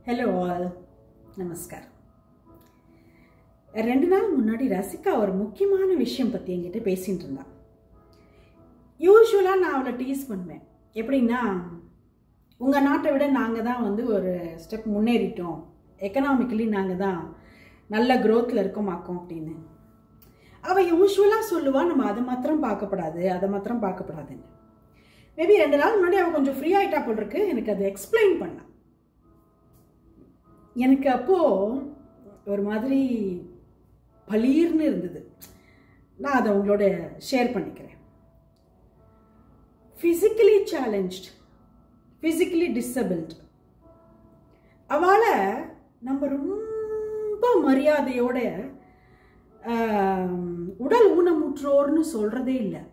Hello all, நமஸ்கார். 2 நாள் முன்னாடி ரசிகா ஒரு முக்கியமான விஷயம் பற்றி என்கிட்ட பேசிகிட்டு இருந்தான். யூஸ்வலாக நான் அவளை டீஸ் பண்ணுவேன். எப்படின்னா, உங்கள் நாட்டை விட நாங்கள் தான் ஒரு ஸ்டெப் முன்னேறிட்டோம், எக்கனாமிக்கலி நாங்கள் தான் நல்ல க்ரோத்தில் இருக்கோமாக்கோம் அப்படின்னு. அவள் யூஸ்வலாக சொல்லுவாள், நம்ம அதை மாத்திரம் பார்க்கப்படாதுன்னு. மேபி 2 நாள் முன்னாடி அவள் கொஞ்சம் ஃப்ரீ ஆகிட்டா போல் இருக்கு. எனக்கு அதை எக்ஸ்பிளைன் பண்ணான். எனக்கு அப்போது ஒரு மாதிரி பளீர்னு இருந்தது. நான் அதை உங்களோட ஷேர் பண்ணிக்கிறேன். ஃபிசிக்கலி சேலஞ்ச்டு, ஃபிசிக்கலி டிசபிள்டு அவளை நம்ம ரொம்ப மரியாதையோட உடல் ஊனமுற்றோர்னு சொல்கிறதே இல்லை,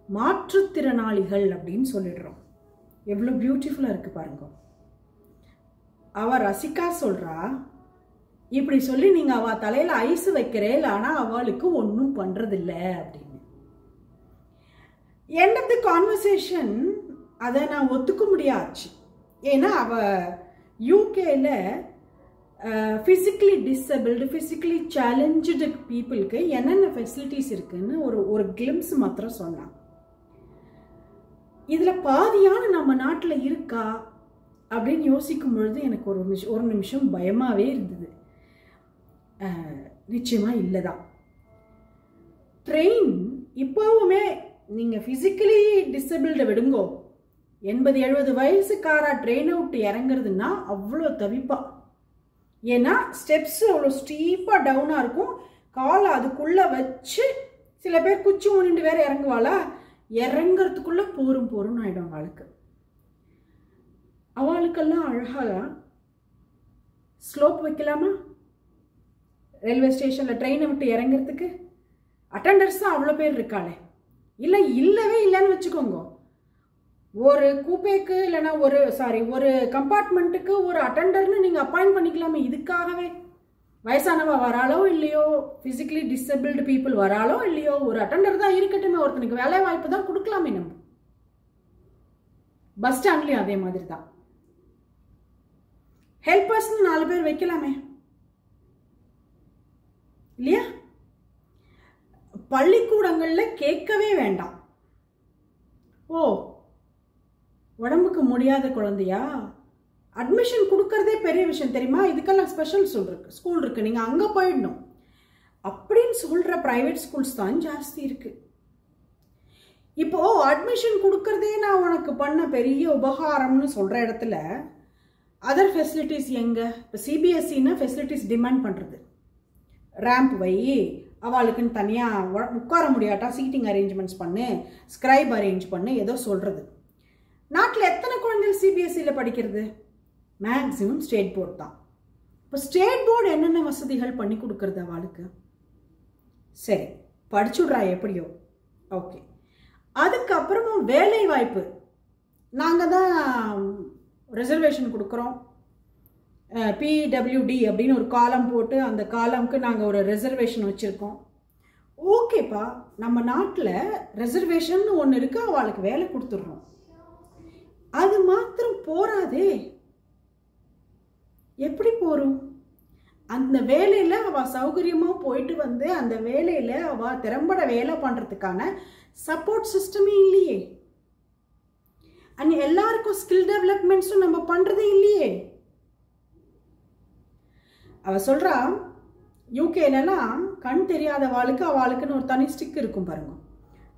மாற்றுத்திறனாளிகள் அப்படின்னு சொல்லிடுறோம். எவ்வளோ பியூட்டிஃபுல்லாக இருக்குது பாருங்க. அவ ரசிகா சொல்கிறா, இப்படி சொல்லி நீங்கள் அவள் தலையில் ஐஸ் வைக்கிறேன், ஆனால் அவளுக்கு ஒன்றும் பண்ணுறதில்ல அப்படின்னு. எண்ட் ஆஃப் தி கான்வர்சேஷன் அதை நான் ஒத்துக்க முடியாச்சு. ஏன்னா அவள் யூகேல ஃபிசிக்கலி டிசபிள்டு, ஃபிசிக்கலி சேலஞ்சு பீப்புளுக்கு என்னென்ன ஃபெசிலிட்டிஸ் இருக்குன்னு ஒரு கிளிம்ஸ் மாத்திரம் சொன்னான். இதில் பாதியான நம்ம நாட்டில் இருக்கா அப்படின்னு யோசிக்கும் பொழுது எனக்கு ஒரு நிமிஷம் பயமாகவே இருந்தது. நிச்சயமாக இல்லை தான். ட்ரெயின் இப்போவுமே நீங்கள் ஃபிசிக்கலி டிசபிள்டை விடுங்கோ, 80-70 வயசுக்காரா ட்ரெயினை விட்டு இறங்குறதுன்னா அவ்வளோ தவிப்பா. ஏன்னா ஸ்டெப்ஸ் அவ்வளோ ஸ்டீப்பாக டவுனாக இருக்கும். காலை அதுக்குள்ளே வச்சு சில பேர் குச்சி ஊனிட்டு வேற இறங்குவாளா, இறங்குறதுக்குள்ளே போரும் ஆகிடும் அவளுக்கு. அவளுக்கெல்லாம் அழகாக ஸ்லோப் வைக்கலாமா? ரயில்வே ஸ்டேஷனில் ட்ரெயினை விட்டு இறங்குறதுக்கு அட்டண்டர்ஸ் தான் அவ்வளோ பேர் இருக்காளே. இல்லவே இல்லைன்னு வச்சுக்கோங்க. ஒரு கூப்பேக்கு இல்லைன்னா ஒரு கம்பார்ட்மெண்ட்டுக்கு ஒரு அட்டண்டர்னு நீங்கள் அப்பாயிண்ட் பண்ணிக்கலாமே. இதுக்காகவே வயசானவ வராளோ இல்லையோ, ஃபிசிக்கலி டிசபிள்டு பீப்புள் வராளோ இல்லையோ, ஒரு அட்டண்டர் தான் இருக்கட்டுமே, ஒருத்தனுக்கு வேலை வாய்ப்பு தான் கொடுக்கலாமே. நம்ம பஸ் ஸ்டாண்ட்லேயும் அதே மாதிரி தான் ஹெல்பர்ஸ்னு 4 பேர் வைக்கலாமே இல்லையா? பள்ளிக்கூடங்கள்ல கேட்கவே வேண்டாம். ஓ, உடம்புக்கு முடியாத குழந்தையா, அட்மிஷன் கொடுக்கறதே பெரிய விஷயம் தெரியுமா, இதுக்கெல்லாம் ஸ்பெஷல் ஸ்கூல் இருக்கு, நீங்க அங்க போயிடணும் அப்படின்னு சொல்ற பிரைவேட் ஸ்கூல்ஸ் தான் ஜாஸ்தி இருக்கு. இப்போ அட்மிஷன் கொடுக்கறதே நான் உனக்கு பண்ண பெரிய உபகாரம்னு சொல்ற இடத்துல அதர் ஃபெசிலிட்டிஸ் எங்க? இப்போ சிபிஎஸ்சின்னா ஃபெசிலிட்டிஸ் டிமாண்ட் பண்ணுறது, ரேம்ப் வை, அவளுக்குன்னு தனியாக உட்கார முடியாட்டா சீட்டிங் அரேஞ்ச்மெண்ட்ஸ் பண்ணு, ஸ்கிரைப் அரேஞ்ச் பண்ணு, ஏதோ சொல்கிறது. நாட்டில் எத்தனை குழந்தைகள் சிபிஎஸ்சியில் படிக்கிறது? மேக்ஸிமம் ஸ்டேட் போர்டு தான். இப்போ ஸ்டேட் போர்டு என்னென்ன வசதிகள் பண்ணி கொடுக்கறது அவளுக்கு? சரி, படிச்சுடுறா எப்படியோ, ஓகே. அதுக்கப்புறமும் வேலை வாய்ப்பு நாங்கள் தான் ரிசர்வேஷன் கொடுக்குறோம். பிடபிள்யூடி அப்படின்னு ஒரு காலம் போட்டு அந்த காலம்க்கு நாங்கள் ஒரு ரிசர்வேஷன் வச்சுருக்கோம். ஓகேப்பா, நம்ம நாட்டில் ரிசர்வேஷன் ஒன்று இருக்கு, அவளுக்கு வேலை கொடுத்துட்றோம். அது மாத்திரம் போராதே. எப்படி போகிறோம்? அந்த வேலையில் அவள் சௌகரியமாக போயிட்டு வந்து அந்த வேலையில் அவள் திறம்பட வேலை பண்ணுறதுக்கான சப்போர்ட் சிஸ்டமே இல்லையே. அண்ட் எல்லாருக்கும் ஸ்கில் டெவலப்மெண்ட்ஸும் நம்ம பண்ணுறதே இல்லையே. அவள் சொல்கிறா, யூகேலலாம் கண் தெரியாத அவளுக்குன்னு ஒரு தனி ஸ்டிக் இருக்கும் பாருங்க,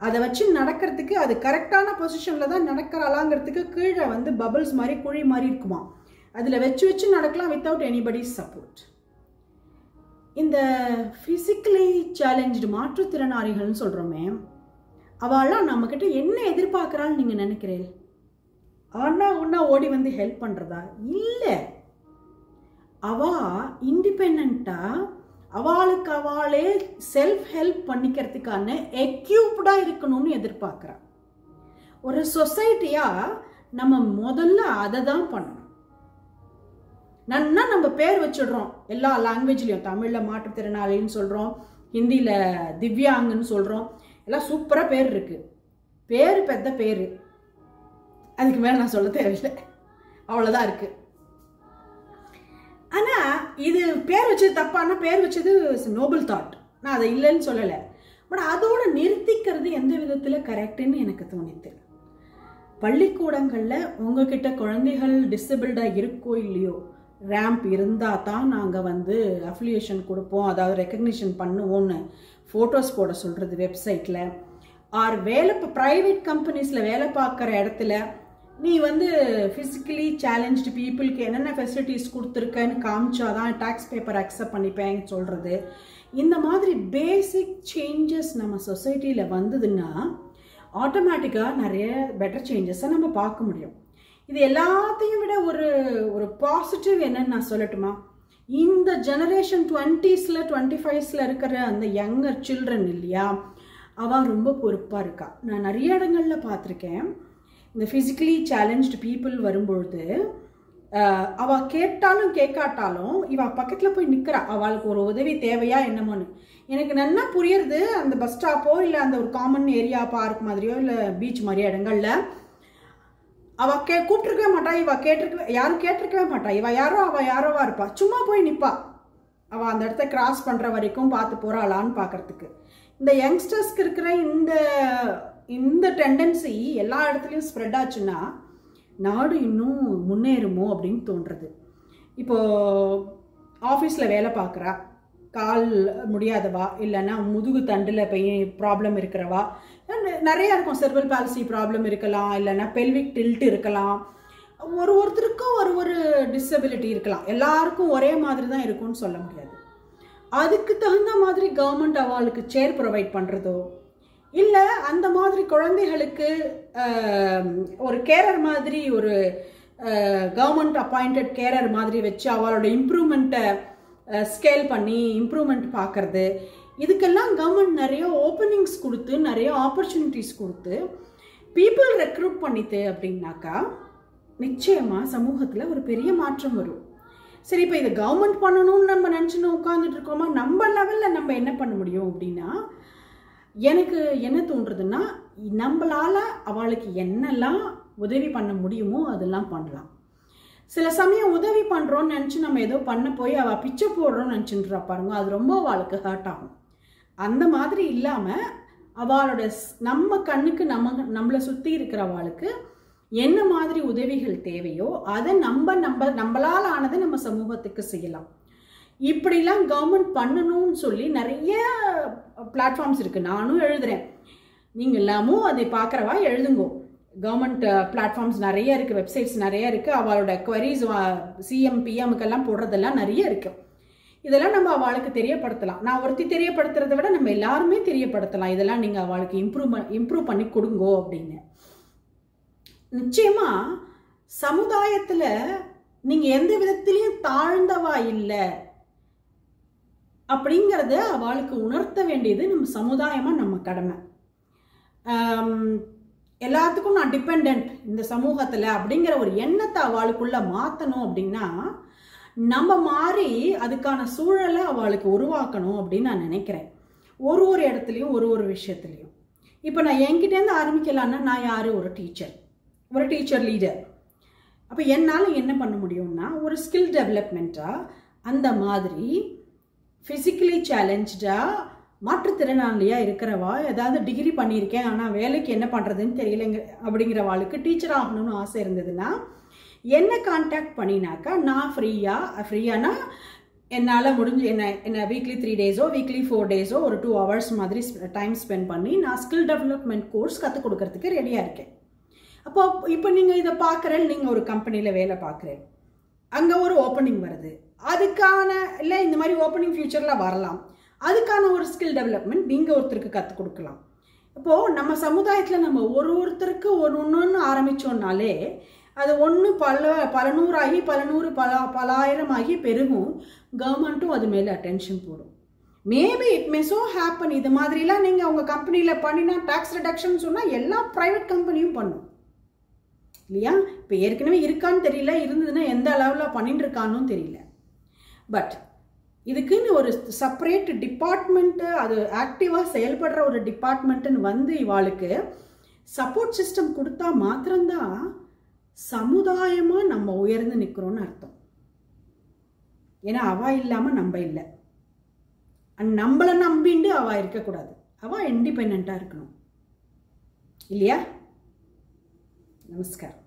அதை வச்சு நடக்கிறதுக்கு, அது கரெக்டான பொசிஷனில் தான் நடக்கிறாளாங்கிறதுக்கு கீழே பபிள்ஸ் மாதிரி குழி மாதிரி இருக்குமா, அதில் வச்சு நடக்கலாம் வித்தவுட் எனிபடிஸ் சப்போர்ட். இந்த ஃபிசிக்கலி சேலஞ்சு மாற்றுத்திறனாளிகள்னு சொல்கிறோமே, அவள்லாம் நம்மக்கிட்ட என்ன எதிர்பார்க்குறான்னு நீங்கள் நினைக்கிறீங்க? ஒன்னா ஓடி வந்து ஹெல்ப் பண்ணுறதா? இல்லை. அவள் இண்டிபெண்ட்டாக அவளுக்கு அவளே செல்ஃப் ஹெல்ப் பண்ணிக்கிறதுக்கான எக்யூப்டாக இருக்கணும்னு எதிர்பார்க்குறா. ஒரு சொசைட்டியாக நம்ம முதல்ல அதை தான் பண்ணணும். நம்ம பேர் வச்சிடுறோம் எல்லா லாங்குவேஜ்லையும். தமிழில் மாற்றுத்திறனாளின்னு சொல்கிறோம், ஹிந்தியில் திவ்யாங்கன்னு சொல்கிறோம், எல்லாம் சூப்பராக பேர் இருக்குது. பேர் பெத்த பேர், அதுக்கு மேலே நான் சொல்ல தேவையில்லை, அவ்வளோதான் இருக்குது. ஆனால் இது பேர் வச்சது தப்பானா, பேர் வச்சது நோபல் தாட், நான் அதை இல்லைன்னு சொல்லலை. பட் அதோட நிறுத்திக்கிறது எந்த விதத்தில் கரெக்டுன்னு எனக்கு தோணித்து. பள்ளிக்கூடங்களில் உங்ககிட்ட குழந்தைகள் டிசபிள்டாக இருக்கோ இல்லையோ, ரேம்ப் இருந்தால் தான் நாங்கள் வந்து அஃபிலியேஷன் கொடுப்போம், அதாவது ரெக்கக்னிஷன் பண்ணுவோன்னு ஃபோட்டோஸ் போட சொல்கிறது வெப்சைட்டில். ஆர் ப்ரைவேட் கம்பெனிஸில் வேலை பார்க்குற இடத்துல நீ வந்து ஃபிசிக்கலி சேலஞ்சு பீப்புளுக்கு என்னென்ன ஃபெசிலிட்டிஸ் கொடுத்துருக்கேன்னு காமிச்சாதான் டேக்ஸ் பேப்பர் அக்செப்ட் பண்ணிப்பேன்னு சொல்கிறது. இந்த மாதிரி பேசிக் சேஞ்சஸ் நம்ம சொசைட்டியில் வந்ததுன்னா ஆட்டோமேட்டிக்காக நிறைய பெட்டர் சேஞ்சஸை நம்ம பார்க்க முடியும். இது எல்லாத்தையும் விட ஒரு பாசிட்டிவ் என்னன்னு நான் சொல்லட்டுமா, இந்த ஜெனரேஷன் 20s 25s இருக்கிற அந்த யங்கர் சில்ட்ரன் இல்லையா, அவன் ரொம்ப பொறுப்பாக இருக்கா. நான் நிறைய இடங்களில் பார்த்துருக்கேன். இந்த ஃபிசிக்கலி சேலஞ்சு பீப்புள் வரும்பொழுது அவள் கேட்டாலும் கேட்காட்டாலும் இவள் பக்கத்தில் போய் நிற்கிறா. அவளுக்கு ஒரு உதவி தேவையா என்னமோன்னு எனக்கு நல்லா புரியுறது. அந்த பஸ் ஸ்டாப்போ இல்லை அந்த ஒரு காமன் ஏரியா பார்க் மாதிரியோ இல்லை பீச் மாதிரியோ இடங்கள்ல அவள் கூப்பிட்டுருக்கவே மாட்டா, யாரும் கேட்டிருக்கவே மாட்டா. அவள் யாரோவா இருப்பா, சும்மா போய் நிற்பா. அவள் அந்த இடத்த கிராஸ் பண்ணுற வரைக்கும் பார்த்து போகிறாளான்னு பார்க்கறதுக்கு. இந்த யங்ஸ்டர்ஸ்க்கு இருக்கிற இந்த டெண்டன்சி எல்லா இடத்துலையும் ஸ்ப்ரெட் ஆச்சுன்னா நாடு இன்னும் முன்னேறுமோ அப்படின்னு தோன்றுறது. இப்போது ஆஃபீஸில் வேலை பார்க்குறா, கால் முடியாதவா இல்லைன்னா முதுகு தண்டில் ப்ராப்ளம் இருக்கிறவா, நிறையா இருக்கும். செர்வல் பால்சி ப்ராப்ளம் இருக்கலாம், இல்லைன்னா பெல்விக் டில்ட் இருக்கலாம். ஒருத்தருக்கும் ஒரு டிசபிலிட்டி இருக்கலாம். எல்லாருக்கும் ஒரே மாதிரி தான் இருக்கும்னு சொல்ல முடியாது. அதுக்கு தகுந்த மாதிரி கவர்மெண்ட் அவளுக்கு சேர் ப்ரொவைட் பண்ணுறதோ இல்லை அந்த மாதிரி குழந்தைகளுக்கு ஒரு கேரர் மாதிரி ஒரு கவர்மெண்ட் அப்பாயிண்டட் கேரர் மாதிரி வச்சு அவளோட இம்ப்ரூவ்மெண்ட்டை ஸ்கேல் பண்ணி இம்ப்ரூவ்மெண்ட் பார்க்கறது, இதுக்கெல்லாம் கவர்மெண்ட் நிறைய ஓப்பனிங்ஸ் கொடுத்து நிறைய ஆப்பர்ச்சுனிட்டிஸ் கொடுத்து பீப்புள் ரெக்ரூட் பண்ணிட்டு அப்படின்னாக்கா நிச்சயமாக சமூகத்தில் ஒரு பெரிய மாற்றம் வரும். சரி, இப்போ இதை கவர்மெண்ட் பண்ணணும்னு நம்ம நினச்சின்னு உட்காந்துட்டு இருக்கோமா, நம்ம லெவலில் நம்ம என்ன பண்ண முடியும் அப்படின்னா, எனக்கு என்ன தோன்றுறதுன்னா நம்மளால் அவளுக்கு என்னெல்லாம் உதவி பண்ண முடியுமோ அதெல்லாம் பண்ணலாம். சில சமயம் உதவி பண்ணுறோன்னு நினச்சி நம்ம ஏதோ பண்ண போய் அவள் பிச்சை போடுறோன்னு நினச்சிட்டுறா பாருங்க, அது ரொம்ப அவளுக்கு ஹர்ட் ஆகும். அந்த மாதிரி இல்லாமல் அவளோட நம்ம கண்ணுக்கு நம்மளை சுற்றி இருக்கிற அவளுக்கு என்ன மாதிரி உதவிகள் தேவையோ அதை நம்மளால் ஆனதை நம்ம சமூகத்துக்கு செய்யலாம். இப்படிலாம் கவர்மெண்ட் பண்ணணும்னு சொல்லி நிறைய பிளாட்ஃபார்ம்ஸ் இருக்குது. நானும் எழுதுகிறேன், நீங்கள் எல்லாமும் அதை பார்க்குறவா எழுதுங்கோ. கவர்மெண்ட் பிளாட்ஃபார்ம்ஸ் நிறைய இருக்குது, வெப்சைட்ஸ் நிறைய இருக்குது. அவளோட குவரிஸ் சிஎம் பிஎம்முக்கெல்லாம் போடுறதெல்லாம் நிறைய இருக்குது. இதெல்லாம் நம்ம அவளுக்கு தெரியப்படுத்தலாம். நான் ஒருத்தி தெரியப்படுத்துறதை விட நம்ம எல்லாருமே தெரியப்படுத்தலாம். இதெல்லாம் நீங்கள் அவளுக்கு இம்ப்ரூவ் பண்ணி கொடுங்கோ அப்படின்னு. நிச்சயமா சமுதாயத்தில் நீங்கள் எந்த விதத்திலையும் தாழ்ந்தவா இல்லை அப்படிங்கிறத அவளுக்கு உணர்த்த வேண்டியது நம்ம சமுதாயமாக நம்ம கடமை. எல்லாத்துக்கும் நான் டிபெண்ட் இந்த சமூகத்தில் அப்படிங்கிற ஒரு எண்ணத்தை அவளுக்குள்ள மாற்றணும் அப்படின்னா நம்ம மாறி அதுக்கான சூழலை அவளுக்கு உருவாக்கணும் அப்படின்னு நான் நினைக்கிறேன். ஒரு இடத்துலையும் ஒரு விஷயத்துலையும். இப்போ நான் என்கிட்டேருந்து ஆரம்பிக்கலான்னா, நான் யார், ஒரு டீச்சர் லீடர். அப்போ என்னால் என்ன பண்ண முடியும்னா ஒரு ஸ்கில் டெவலப்மெண்ட்டாக அந்த மாதிரி ஃபிசிக்கலி சேலஞ்சாக மாற்றுத்திறனாளியாக இருக்கிறவா, ஏதாவது டிகிரி பண்ணியிருக்கேன் ஆனால் வேலைக்கு என்ன பண்ணுறதுன்னு தெரியலைங்க அப்படிங்கிறவாளுக்கு டீச்சர் ஆகணும்னு ஆசை இருந்ததுன்னா என்ன கான்டாக்ட் பண்ணினாக்கா நான் ஃப்ரீயானா என்னால் முடிஞ்சு என்ன வீக்லி 3 days வீக்லி 4 days ஒரு 2 hours மாதிரி டைம் ஸ்பெண்ட் பண்ணி நான் ஸ்கில் டெவலப்மெண்ட் கோர்ஸ் கற்றுக் கொடுக்கறதுக்கு ரெடியாக இருக்கேன். அப்போது இப்போ நீங்கள் இதை பார்க்குறேன், நீங்கள் ஒரு கம்பெனியில் வேலை பார்க்குறேன், அங்கே ஒரு ஓப்பனிங் வருது, அதுக்கான இல்லை இந்த மாதிரி ஓப்பனிங் ஃபியூச்சரில் வரலாம், அதுக்கான ஒரு ஸ்கில் டெவலப்மெண்ட் நீங்கள் ஒருத்தருக்கு கற்றுக் கொடுக்கலாம். இப்போது நம்ம சமுதாயத்தில் நம்ம ஒருத்தருக்கு ஒன்று ஆரம்பித்தோன்னாலே அது ஒன்று பல நூறாகி பலாயிரம் ஆகி பெருகும். கவர்மெண்ட்டும் அது மேலே அட்டென்ஷன் போடும். Maybe it may so happen இது மாதிரிலாம் நீங்கள் உங்கள் கம்பெனியில் பண்ணினா டேக்ஸ் ரிடக்ஷன் சொன்னால் எல்லா ப்ரைவேட் கம்பெனியும் பண்ணும் இல்லையா? இப்போ ஏற்கனவே இருக்கான்னு தெரியல, இருந்ததுன்னா எந்த அளவில் பண்ணிட்டு இருக்கான்னு தெரியல. பட் இதுக்குன்னு ஒரு செப்பரேட் டிபார்ட்மெண்ட்டு, அது ஆக்டிவாக செயல்படுற ஒரு டிபார்ட்மெண்ட்டுன்னு வந்து இவாளுக்கு சப்போர்ட் சிஸ்டம் கொடுத்தா மாத்திரம்தான் சமுதாயமாக நம்ம உயர்ந்து நிற்கிறோன்னு அர்த்தம். ஏன்னா அவள் இல்லாமல் நம்ம இல்லை. அண்ட் நம்மளை நம்பிண்டு அவள் இருக்கக்கூடாது. அவள் இண்டிபெண்ட்டாக இருக்கணும் இல்லையா? நமஸ்காரம்.